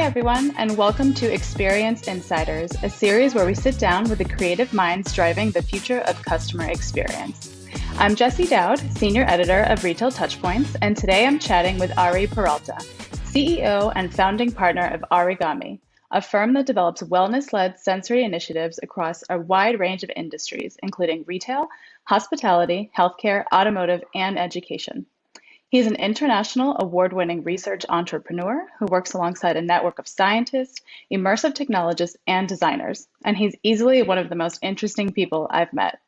everyone, and welcome to Experience Insiders, a series where we sit down with the creative minds driving the future of customer experience. I'm Jessie Dowd, Senior Editor of Retail Touchpoints, and today I'm chatting with Ari Peralta, CEO and Founding Partner of Arigami, a firm that develops wellness-led sensory initiatives across a wide range of industries, including retail, hospitality, healthcare, automotive, and education. He's an international award-winning research entrepreneur who works alongside a network of scientists, immersive technologists, and designers, and he's easily one of the most interesting people I've met.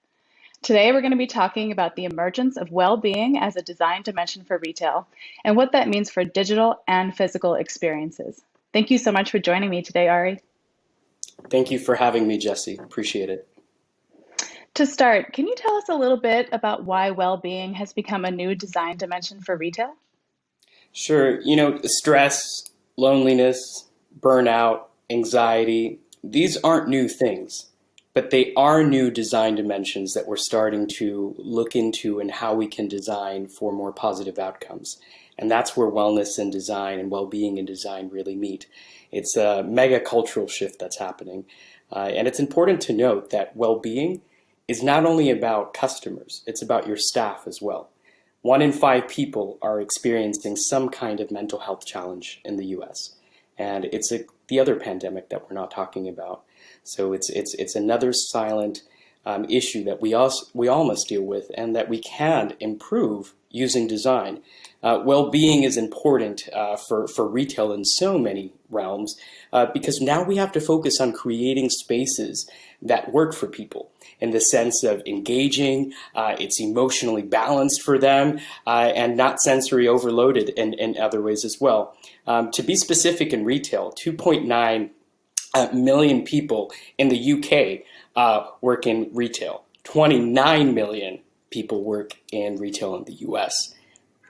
Today, we're going to be talking about the emergence of well-being as a design dimension for retail and what that means for digital and physical experiences. Thank you so much for joining me today, Ari. Thank you for having me, Jessie. Appreciate it. To start, can you tell us a little bit about why well-being has become a new design dimension for retail? Sure. Stress, loneliness, burnout, anxiety, these aren't new things, but they are new design dimensions that we're starting to look into and how we can design for more positive outcomes. And that's where wellness and design and well-being and design really meet. It's a mega cultural shift that's happening. And it's important to note that well-being is not only about customers, it's about your staff as well. 1 in 5 people are experiencing some kind of mental health challenge in the US. And it's the other pandemic that we're not talking about. So it's another silent issue that we all must deal with and that we can improve using design. Well-being is important for retail in so many realms because now we have to focus on creating spaces that work for people in the sense of engaging, it's emotionally balanced for them, and not sensory overloaded in other ways as well. To be specific in retail, 2.9 million people in the UK work in retail. 29 million people work in retail in the US.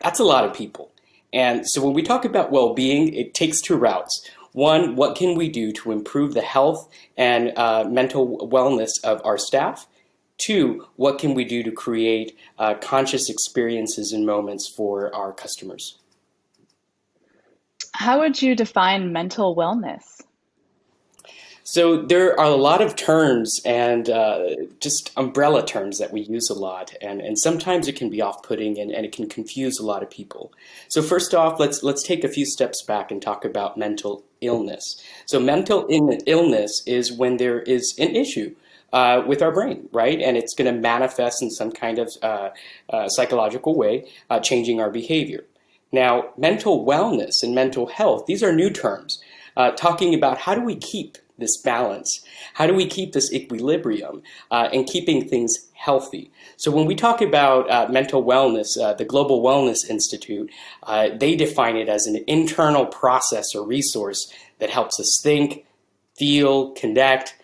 That's a lot of people. And so when we talk about well-being, it takes 2 routes. 1, what can we do to improve the health and mental wellness of our staff? 2, what can we do to create conscious experiences and moments for our customers? How would you define mental wellness? So there are a lot of terms and just umbrella terms that we use a lot, and sometimes it can be off-putting and it can confuse a lot of people. So first off, let's take a few steps back and talk about mental illness. So mental illness is when there is an issue with our brain, right? And it's going to manifest in some kind of psychological way, changing our behavior. Now, mental wellness and mental health, these are new terms, talking about how do we keep this balance? How do we keep this equilibrium and keeping things healthy? So when we talk about mental wellness, the Global Wellness Institute, they define it as an internal process or resource that helps us think, feel, connect,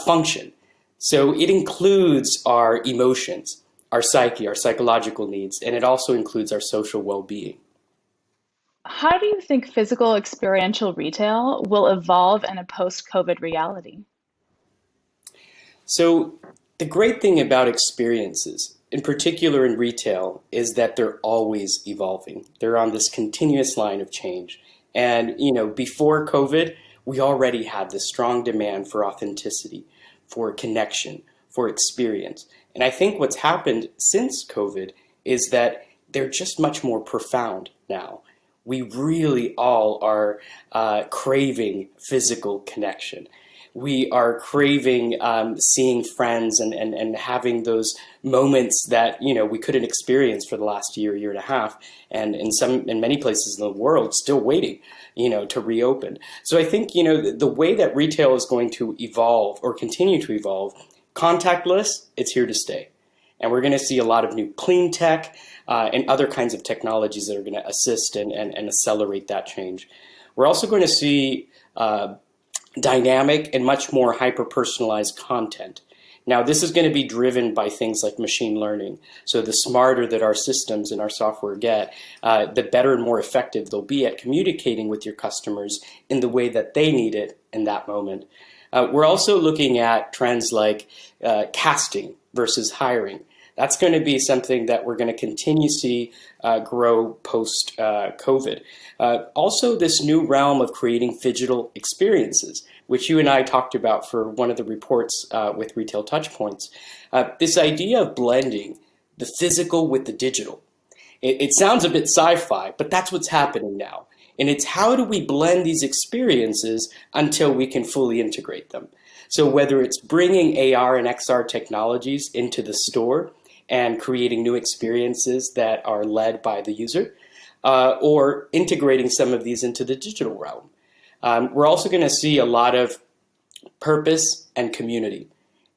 function. So it includes our emotions, our psyche, our psychological needs, and it also includes our social well-being. How do you think physical experiential retail will evolve in a post-COVID reality? So the great thing about experiences, in particular in retail, is that they're always evolving. They're on this continuous line of change. And, before COVID, we already had this strong demand for authenticity, for connection, for experience. And I think what's happened since COVID is that they're just much more profound now. We really all are craving physical connection. We are craving seeing friends and having those moments that we couldn't experience for the last year and a half, and in many places in the world still waiting to reopen. So I think the way that retail is going to evolve or continue to evolve, contactless, it's here to stay. And we're going to see a lot of new clean tech and other kinds of technologies that are going to assist and accelerate that change. We're also going to see dynamic and much more hyper-personalized content. Now, this is going to be driven by things like machine learning. So the smarter that our systems and our software get, the better and more effective they'll be at communicating with your customers in the way that they need it in that moment. We're also looking at trends like casting versus hiring. That's going to be something that we're going to continue to see grow post-COVID. Also, this new realm of creating digital experiences, which you and I talked about for one of the reports with Retail Touchpoints. This idea of blending the physical with the digital. It sounds a bit sci-fi, but that's what's happening now. And it's how do we blend these experiences until we can fully integrate them? So whether it's bringing AR and XR technologies into the store and creating new experiences that are led by the user, or integrating some of these into the digital realm. We're also going to see a lot of purpose and community.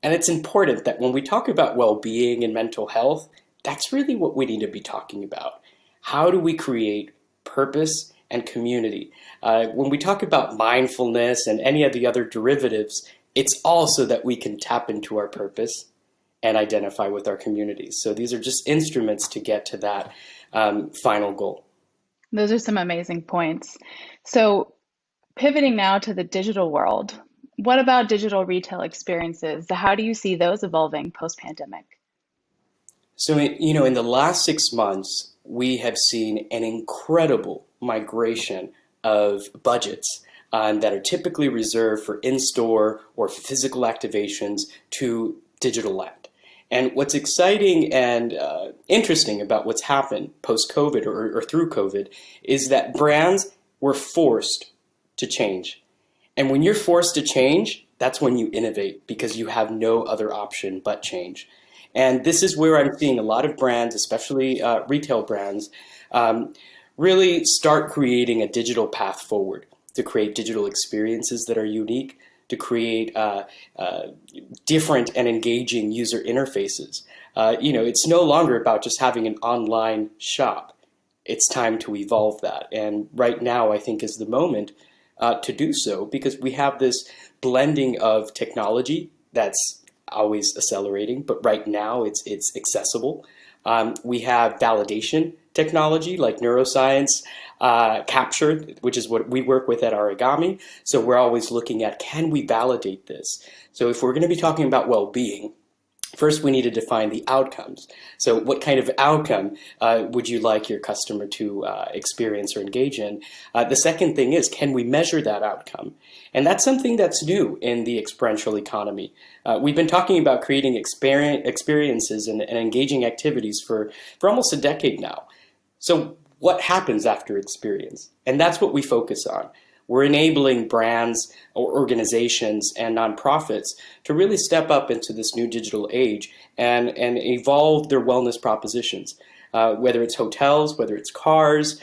And it's important that when we talk about well-being and mental health, that's really what we need to be talking about. How do we create purpose and community? When we talk about mindfulness and any of the other derivatives, it's also that we can tap into our purpose and identify with our communities. So these are just instruments to get to that final goal. Those are some amazing points. So pivoting now to the digital world, what about digital retail experiences? How do you see those evolving post-pandemic? So, in the last 6 months, we have seen an incredible migration of budgets that are typically reserved for in-store or physical activations to digital land. And what's exciting and interesting about what's happened post-COVID or through COVID is that brands were forced to change. And when you're forced to change, that's when you innovate because you have no other option but change. And this is where I'm seeing a lot of brands, especially retail brands, really start creating a digital path forward to create digital experiences that are unique, to create different and engaging user interfaces. It's no longer about just having an online shop. It's time to evolve that. And right now, I think, is the moment to do so because we have this blending of technology that's always accelerating, but right now it's accessible. We have validation technology like neuroscience capture, which is what we work with at Arigami. So we're always looking at, can we validate this? So if we're going to be talking about well-being, first we need to define the outcomes. So what kind of outcome would you like your customer to experience or engage in? The second thing is, can we measure that outcome? And that's something that's new in the experiential economy. We've been talking about creating experiences and engaging activities for almost a decade now. So what happens after experience? And that's what we focus on. We're enabling brands or organizations and nonprofits to really step up into this new digital age and evolve their wellness propositions, whether it's hotels, whether it's cars,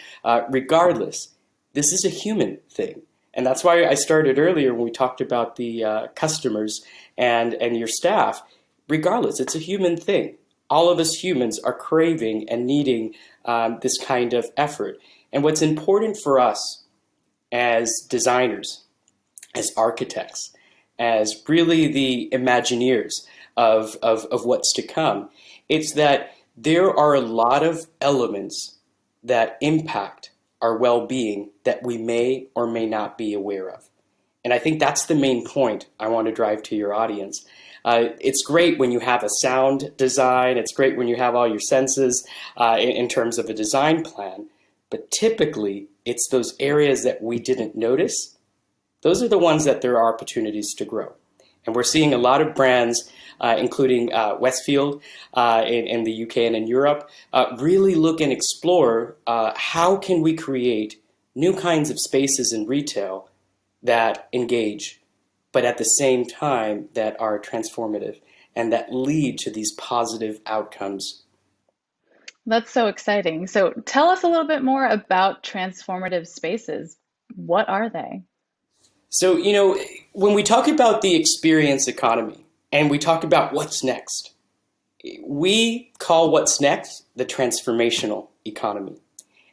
regardless. This is a human thing. And that's why I started earlier when we talked about the customers and your staff. Regardless, it's a human thing. All of us humans are craving and needing this kind of effort. And what's important for us as designers, as architects, as really the Imagineers of what's to come, it's that there are a lot of elements that impact our well-being that we may or may not be aware of. And I think that's the main point I want to drive to your audience. It's great when you have a sound design, it's great when you have all your senses in terms of a design plan, but typically it's those areas that we didn't notice. Those are the ones that there are opportunities to grow. And we're seeing a lot of brands, including Westfield in the UK and in Europe, really look and explore how can we create new kinds of spaces in retail that engage, but at the same time that are transformative and that lead to these positive outcomes. That's so exciting. So tell us a little bit more about transformative spaces. What are they? So, when we talk about the experience economy and we talk about what's next, we call what's next the transformational economy.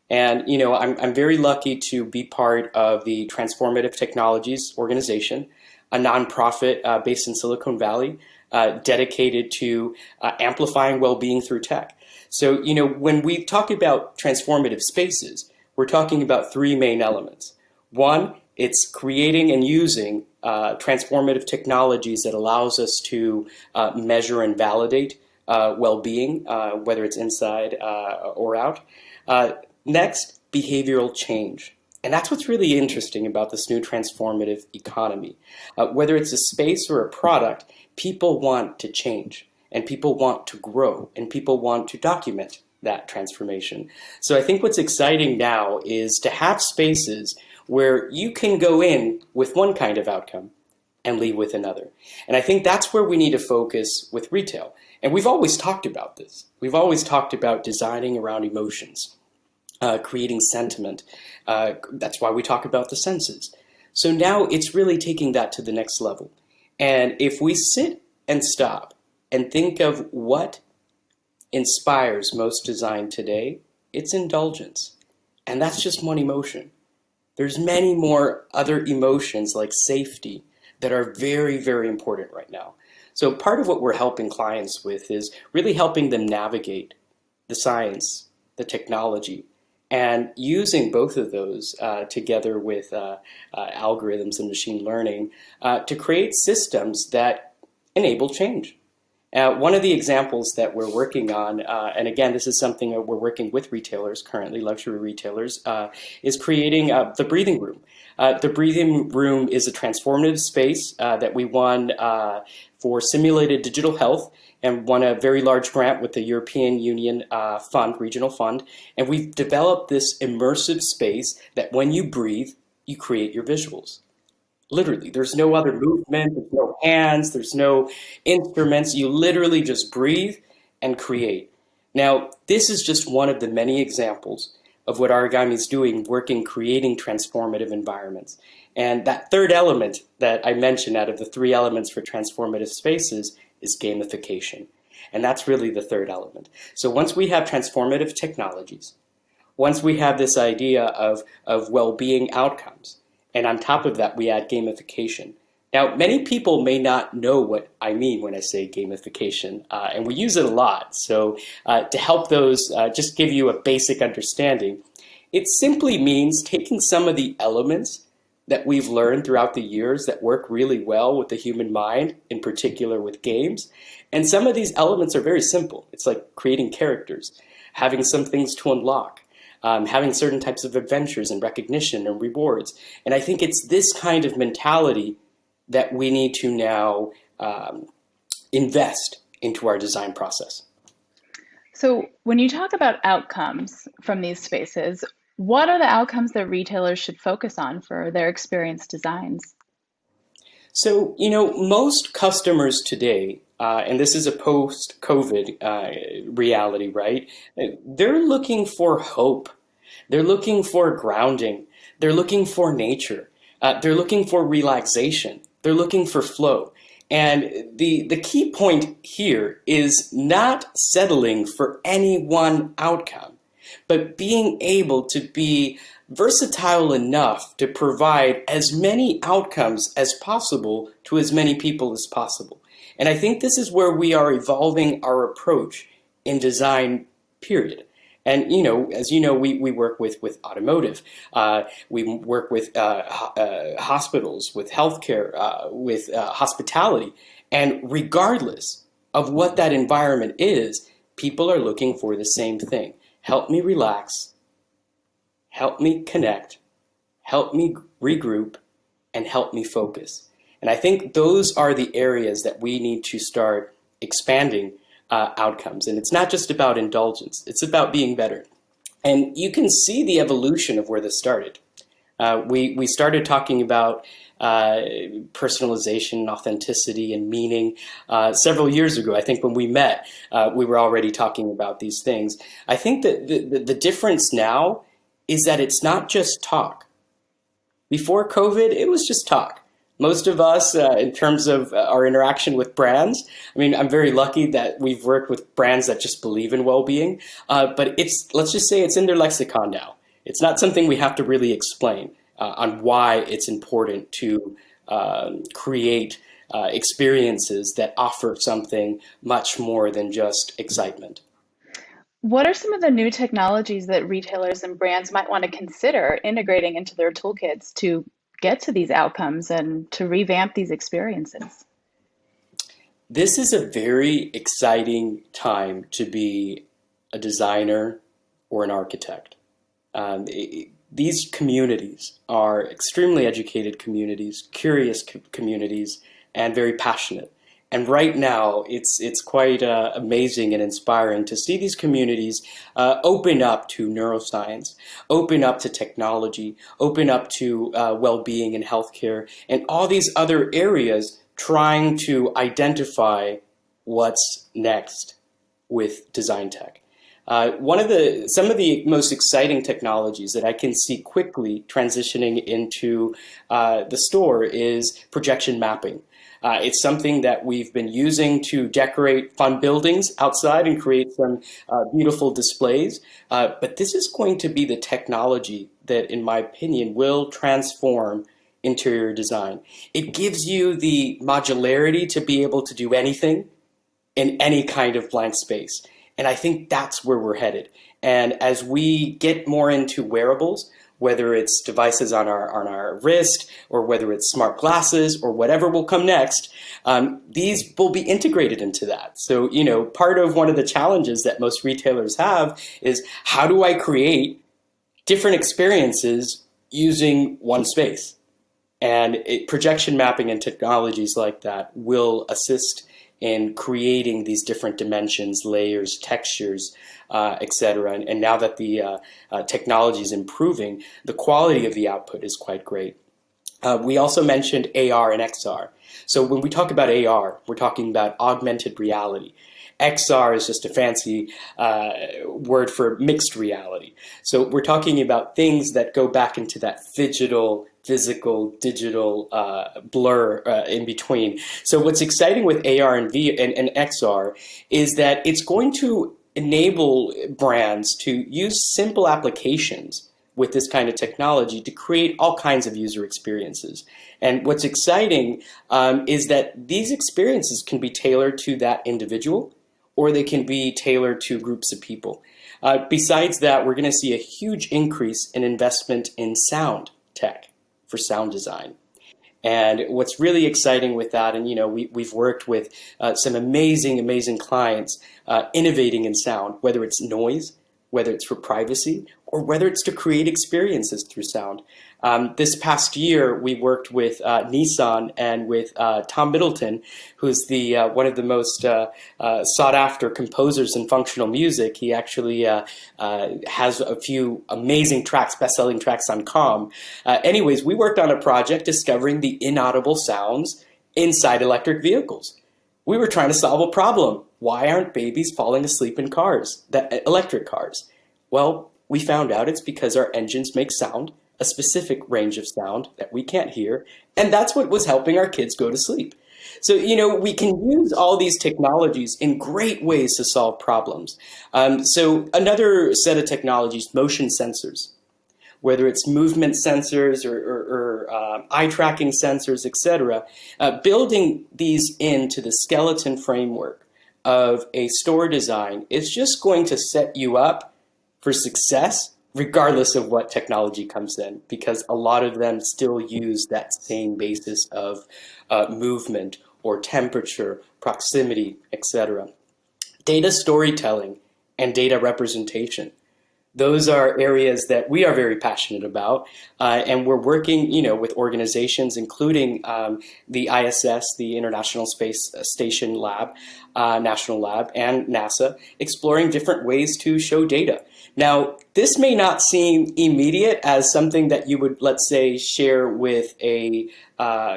And, I'm very lucky to be part of the Transformative Technologies organization, a nonprofit based in Silicon Valley, dedicated to amplifying well-being through tech. So, when we talk about transformative spaces, we're talking about three main elements. One, it's creating and using transformative technologies that allows us to measure and validate well-being, whether it's inside or out. Next, behavioral change. And that's what's really interesting about this new transformative economy. Whether it's a space or a product, people want to change, and people want to grow, and people want to document that transformation. So I think what's exciting now is to have spaces where you can go in with one kind of outcome and leave with another. And I think that's where we need to focus with retail. And we've always talked about this. We've always talked about designing around emotions, creating sentiment. That's why we talk about the senses. So now it's really taking that to the next level. And if we sit and stop and think of what inspires most design today, it's indulgence. And that's just one emotion. There's many more other emotions like safety that are very, very important right now. So part of what we're helping clients with is really helping them navigate the science, the technology, and using both of those together with algorithms and machine learning to create systems that enable change. One of the examples that we're working on, and again, this is something that we're working with retailers currently, luxury retailers, is creating the breathing room. The breathing room is a transformative space that we won for simulated digital health and won a very large grant with the European Union fund, regional fund. And we've developed this immersive space that when you breathe, you create your visuals. Literally, there's no other movement, there's no hands, there's no instruments. You literally just breathe and create. Now, this is just one of the many examples of what Arigami is doing, working, creating transformative environments. And that third element that I mentioned out of the three elements for transformative spaces is gamification. And that's really the third element. So once we have transformative technologies, once we have this idea of well-being outcomes, and on top of that, we add gamification. Now, many people may not know what I mean when I say gamification, and we use it a lot. So to help those, just give you a basic understanding, it simply means taking some of the elements that we've learned throughout the years that work really well with the human mind, in particular with games. And some of these elements are very simple. It's like creating characters, having some things to unlock, having certain types of adventures and recognition and rewards. And I think it's this kind of mentality that we need to now invest into our design process. So when you talk about outcomes from these spaces, what are the outcomes that retailers should focus on for their experience designs? So, most customers today, and this is a post-COVID reality, right? They're looking for hope. They're looking for grounding. They're looking for nature. They're looking for relaxation. They're looking for flow. And the key point here is not settling for any one outcome, but being able to be versatile enough to provide as many outcomes as possible to as many people as possible. And I think this is where we are evolving our approach in design, period. And, as you know, we work with automotive. We work with hospitals, with healthcare, with hospitality. And regardless of what that environment is, people are looking for the same thing. Help me relax, help me connect, help me regroup, and help me focus. And I think those are the areas that we need to start expanding outcomes. And it's not just about indulgence, it's about being better. And you can see the evolution of where this started. We started talking about personalization, authenticity, and meaning several years ago. I think when we met, we were already talking about these things. I think that the difference now is that it's not just talk. Before COVID, it was just talk. Most of us, in terms of our interaction with brands, I mean, I'm very lucky that we've worked with brands that just believe in well-being, but let's just say it's in their lexicon now. It's not something we have to really explain on why it's important to create experiences that offer something much more than just excitement. What are some of the new technologies that retailers and brands might want to consider integrating into their toolkits to get to these outcomes and to revamp these experiences? This is a very exciting time to be a designer or an architect. These communities are extremely educated communities, curious communities, and very passionate. And right now, it's quite amazing and inspiring to see these communities open up to neuroscience, open up to technology, open up to well-being and healthcare, and all these other areas trying to identify what's next with design tech. Some of the most exciting technologies that I can see quickly transitioning into the store is projection mapping. It's something that we've been using to decorate fun buildings outside and create some beautiful displays. But this is going to be the technology that, in my opinion, will transform interior design. It gives you the modularity to be able to do anything in any kind of blank space. And I think that's where we're headed. And as we get more into wearables, whether it's devices on our wrist or whether it's smart glasses or whatever will come next, these will be integrated into that. So, part of one of the challenges that most retailers have is, how do I create different experiences using one space? And projection mapping and technologies like that will assist in creating these different dimensions, layers, textures, etc. And now that the technology is improving, the quality of the output is quite great. We also mentioned AR and XR. So when we talk about AR, we're talking about augmented reality. XR is just a fancy word for mixed reality. So we're talking about things that go back into that physical, digital blur in between. So what's exciting with AR and XR is that it's going to enable brands to use simple applications with this kind of technology to create all kinds of user experiences. And what's exciting is that these experiences can be tailored to that individual, or they can be tailored to groups of people. Besides that, we're going to see a huge increase in investment in sound tech for sound design. And what's really exciting with that, and we've worked with some amazing clients innovating in sound, whether it's noise, whether it's for privacy, or whether it's to create experiences through sound. This past year, we worked with Nissan and with Tom Middleton, who's the one of the most sought-after composers in functional music. He actually has a few amazing tracks, best-selling tracks on Calm. Anyways, we worked on a project discovering the inaudible sounds inside electric vehicles. We were trying to solve a problem. Why aren't babies falling asleep in cars, electric cars? Well, we found out it's because our engines make sound, a specific range of sound that we can't hear, and that's what was helping our kids go to sleep. So, we can use all these technologies in great ways to solve problems. So another set of technologies, motion sensors, whether it's movement sensors or eye tracking sensors, etc., building these into the skeleton framework of a store design is just going to set you up for success regardless of what technology comes in, because a lot of them still use that same basis of movement or temperature, proximity, etc. Data storytelling and data representation. Those are areas that we are very passionate about, and we're working, with organizations, including the ISS, the International Space Station Lab, National Lab, and NASA, exploring different ways to show data. Now, this may not seem immediate as something that you would, let's say, share with a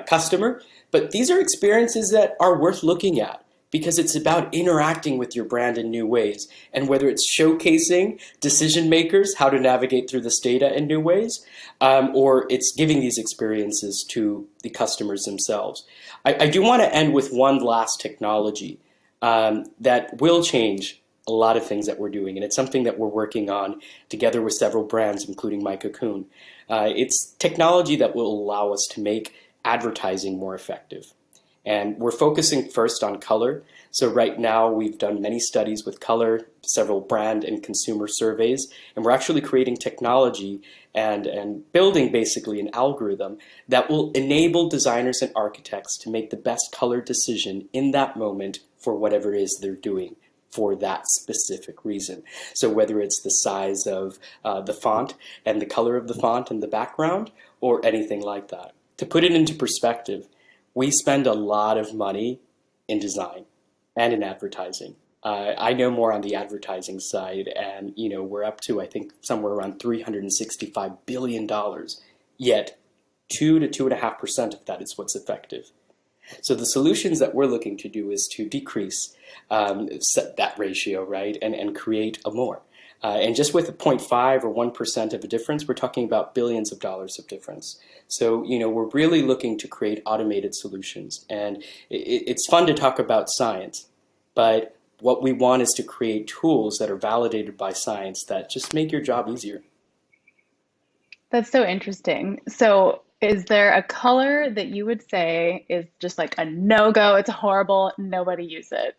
customer, but these are experiences that are worth looking at, because it's about interacting with your brand in new ways. And whether it's showcasing decision makers how to navigate through this data in new ways, or it's giving these experiences to the customers themselves. I do want to end with one last technology that will change a lot of things that we're doing. And it's something that we're working on together with several brands, including My Cocoon. It's technology that will allow us to make advertising more effective. And we're focusing first on color. So right now we've done many studies with color, several brand and consumer surveys, and we're actually creating technology and building basically an algorithm that will enable designers and architects to make the best color decision in that moment for whatever it is they're doing for that specific reason. So whether it's the size of the font and the color of the font and the background or anything like that. To put it into perspective, we spend a lot of money in design and in advertising. I know more on the advertising side, and we're up to, I think, somewhere around $365 billion. Yet 2 to 2.5% of that is what's effective. So the solutions that we're looking to do is to decrease that ratio, right, and create a more. And just with a 0.5 or 1% of a difference, we're talking about billions of dollars of difference. So, we're really looking to create automated solutions. And it's fun to talk about science, but what we want is to create tools that are validated by science that just make your job easier. That's so interesting. So, is there a color that you would say is just like a no-go? It's horrible. Nobody use it.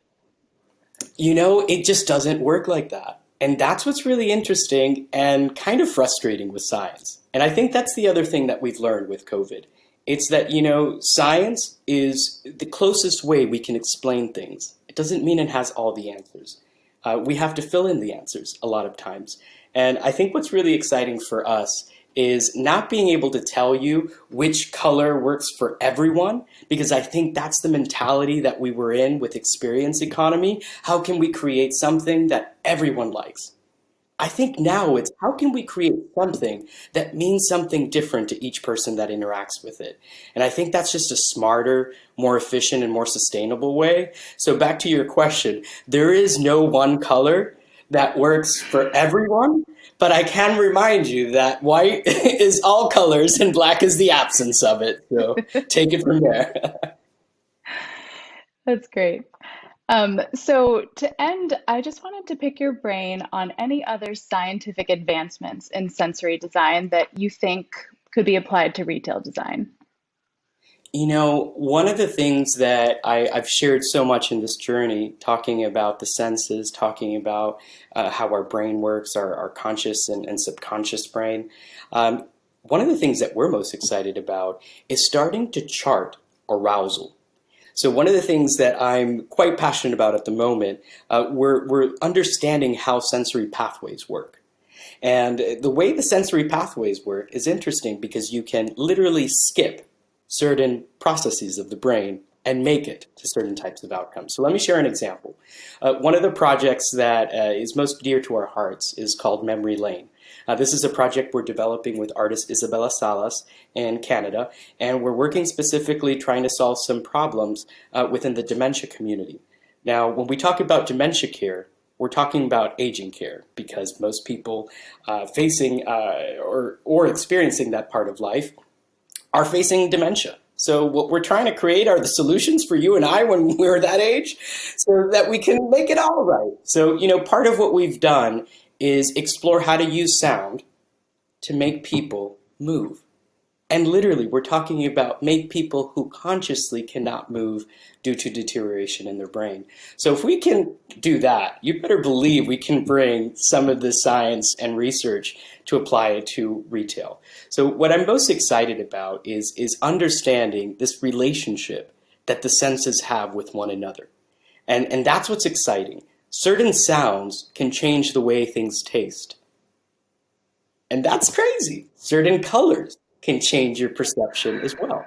It just doesn't work like that. And that's what's really interesting and kind of frustrating with science. And I think that's the other thing that we've learned with COVID. It's that, science is the closest way we can explain things. It doesn't mean it has all the answers. We have to fill in the answers a lot of times. And I think what's really exciting for us is not being able to tell you which color works for everyone, because I think that's the mentality that we were in with experience economy. How can we create something that everyone likes? I think now it's how can we create something that means something different to each person that interacts with it? And I think that's just a smarter, more efficient, and more sustainable way. So back to your question, there is no one color that works for everyone. But I can remind you that white is all colors and black is the absence of it. So take it from there. That's great. So to end, I just wanted to pick your brain on any other scientific advancements in sensory design that you think could be applied to retail design. One of the things that I've shared so much in this journey, talking about the senses, talking about how our brain works, our conscious and subconscious brain, one of the things that we're most excited about is starting to chart arousal. So one of the things that I'm quite passionate about at the moment, we're understanding how sensory pathways work. And the way the sensory pathways work is interesting because you can literally skip certain processes of the brain and make it to certain types of outcomes. So let me share an example. One of the projects that is most dear to our hearts is called Memory Lane. This is a project we're developing with artist Isabella Salas in Canada, and we're working specifically trying to solve some problems within the dementia community. Now, when we talk about dementia care, we're talking about aging care because most people facing or experiencing that part of life are facing dementia. So what we're trying to create are the solutions for you and I when we're that age so that we can make it all right. So, part of what we've done is explore how to use sound to make people move. And literally, we're talking about make people who consciously cannot move due to deterioration in their brain. So if we can do that, you better believe we can bring some of the science and research to apply it to retail. So what I'm most excited about is understanding this relationship that the senses have with one another. And that's what's exciting. Certain sounds can change the way things taste. And that's crazy. Certain colors can change your perception as well.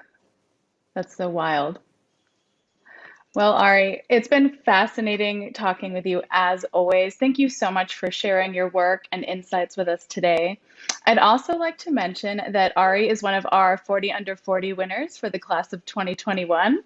That's so wild. Well, Ari, it's been fascinating talking with you as always. Thank you so much for sharing your work and insights with us today. I'd also like to mention that Ari is one of our 40 Under 40 winners for the class of 2021.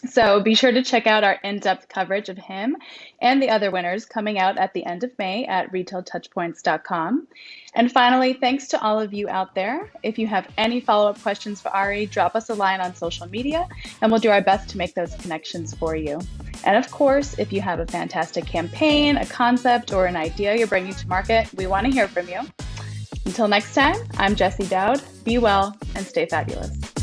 So be sure to check out our in-depth coverage of him and the other winners coming out at the end of May at retailtouchpoints.com. And finally, thanks to all of you out there. If you have any follow-up questions for Ari, drop us a line on social media and we'll do our best to make those connections for you. And of course, if you have a fantastic campaign, a concept, or an idea you're bringing to market, we want to hear from you. Until next time, I'm Jessie Dowd. Be well and stay fabulous.